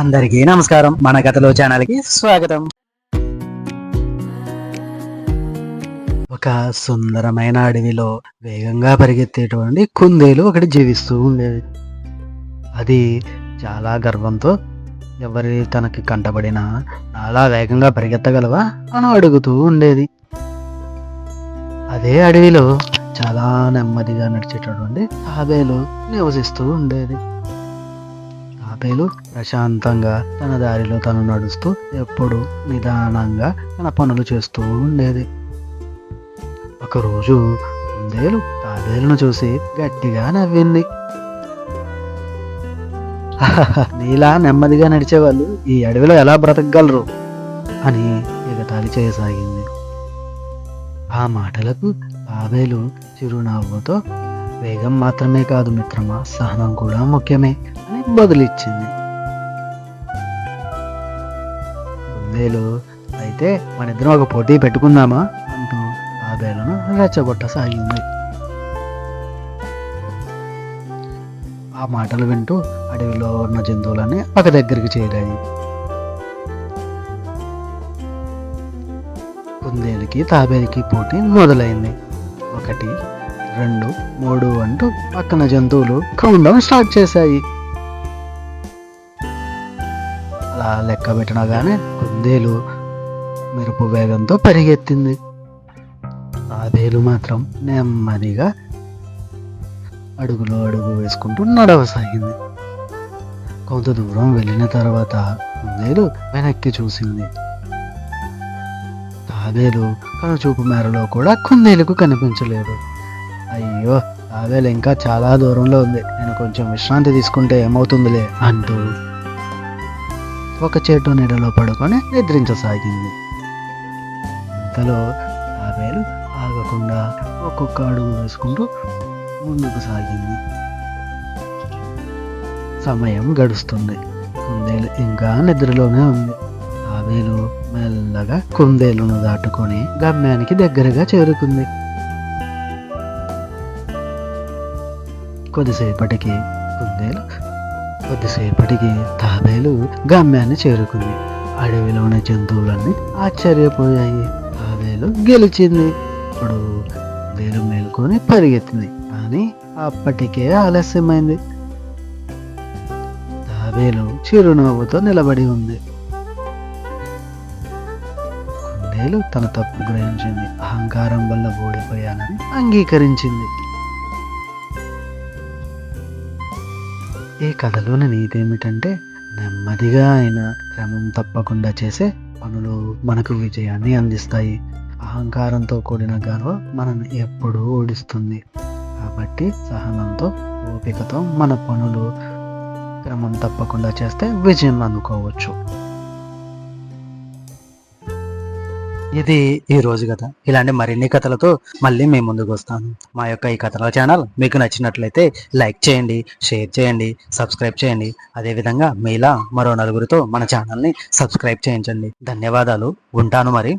అందరికీ నమస్కారం. మన కథలో ఛానల్ కి స్వాగతం. ఒక సుందరమైన అడవిలో వేగంగా పరిగెత్తేటువంటి కుందేలు ఒకటి జీవిస్తూ ఉండేది. అది చాలా గర్వంతో ఎవరి తనకి కంటబడినా చాలా వేగంగా పరిగెత్తగలవా అని అడుగుతూ ఉండేది. అదే అడవిలో చాలా నెమ్మదిగా నడిచేటటువంటి తాబేలు నివసిస్తూ ఉండేది. తాబేలు ప్రశాంతంగా తన దారిలో తను నడుస్తూ ఎప్పుడు నిదానంగా తన పనులు చేస్తూ ఉండేది. ఒకరోజు కుందేలు తాబేలును చూసి గట్టిగా నవ్వింది. నీలా నెమ్మదిగా నడిచేవాళ్ళు ఈ అడవిలో ఎలా బ్రతకగలరు అని ఎగతాళి చేయసాగింది. ఆ మాటలకు తాబేలు చిరునవ్వుతో, వేగం మాత్రమే కాదు మిత్రమా, సహనం కూడా ముఖ్యమే అని బదులిచ్చింది. కుందేలు అయితే మనిద్దరం ఒక పోటీ పెట్టుకుందామా అంటూ తాబేలును రెచ్చగొట్టసాగింది. ఆ మాటలు వింటూ అడవిలో ఉన్న జంతువులన్నీ ఒక దగ్గరికి చేరాయి. కుందేలుకి తాబేలుకి పోటీ మొదలైంది. 1, 2, 3 అంటూ పక్కన జంతువులు కౌంట్ డౌన్ స్టార్ట్ చేశాయి. అలా లెక్క పెట్టినగానే కుందేలు మెరుపు వేగంతో పరిగెత్తింది. తాబేలు మాత్రం నెమ్మదిగా అడుగులో అడుగు వేసుకుంటూ నడవసాగింది. కొంత దూరం వెళ్ళిన తర్వాత కుందేలు వెనక్కి చూసింది. తాబేలు కనుచూపు మేరలో కూడా కుందేలుకు కనిపించలేదు. అయ్యో, తాబేలు ఇంకా చాలా దూరంలో ఉంది, నేను కొంచెం విశ్రాంతి తీసుకుంటే ఏమవుతుందిలే అంటూ ఒక చెట్టు నీడలో పడుకొని నిద్రించసాగింది. ఇంతలో తాబేలు ఆగకుండా ఒక్కొక్క అడుగు వేసుకుంటూ ముందుకు సాగింది. సమయం గడుస్తుంది. కుందేలు ఇంకా నిద్రలోనే ఉంది. తాబేలు మెల్లగా కుందేలును దాటుకొని గమ్యానికి దగ్గరగా చేరుకుంది. కొద్దిసేపటికి తాబేలు గమ్యాన్ని చేరుకుంది. అడవిలోని జంతువులన్నీ ఆశ్చర్యపోయాయి. తాబేలు గెలిచింది. ఇప్పుడు కుందేలు మేల్కొని పరిగెత్తింది, కానీ అప్పటికే ఆలస్యమైంది. తాబేలు చిరునవ్వుతో నిలబడి ఉంది. కుందేలు తన తప్పు గ్రహించింది. అహంకారం వల్ల ఓడిపోయానని అంగీకరించింది. ఈ కథలోని నీతి ఏమిటంటే, నెమ్మదిగా అయినా క్రమం తప్పకుండా చేసే పనులు మనకు విజయాన్ని అందిస్తాయి. అహంకారంతో కూడిన గర్వం మనల్ని ఎప్పుడూ ఓడిస్తుంది. కాబట్టి సహనంతో, ఓపికతో మన పనులు క్రమం తప్పకుండా చేస్తే విజయం అందుకోవచ్చు. ఇది ఈ రోజు కథ. ఇలాంటి మరిన్ని కథలతో మళ్ళీ మీ ముందుకు వస్తాను. మా యొక్క ఈ కథల ఛానల్ మీకు నచ్చినట్లయితే లైక్ చేయండి, షేర్ చేయండి, సబ్స్క్రైబ్ చేయండి. అదేవిధంగా మీలా మరో నలుగురితో మన ఛానల్ని సబ్స్క్రైబ్ చేయించండి. ధన్యవాదాలు. ఉంటాను మరి.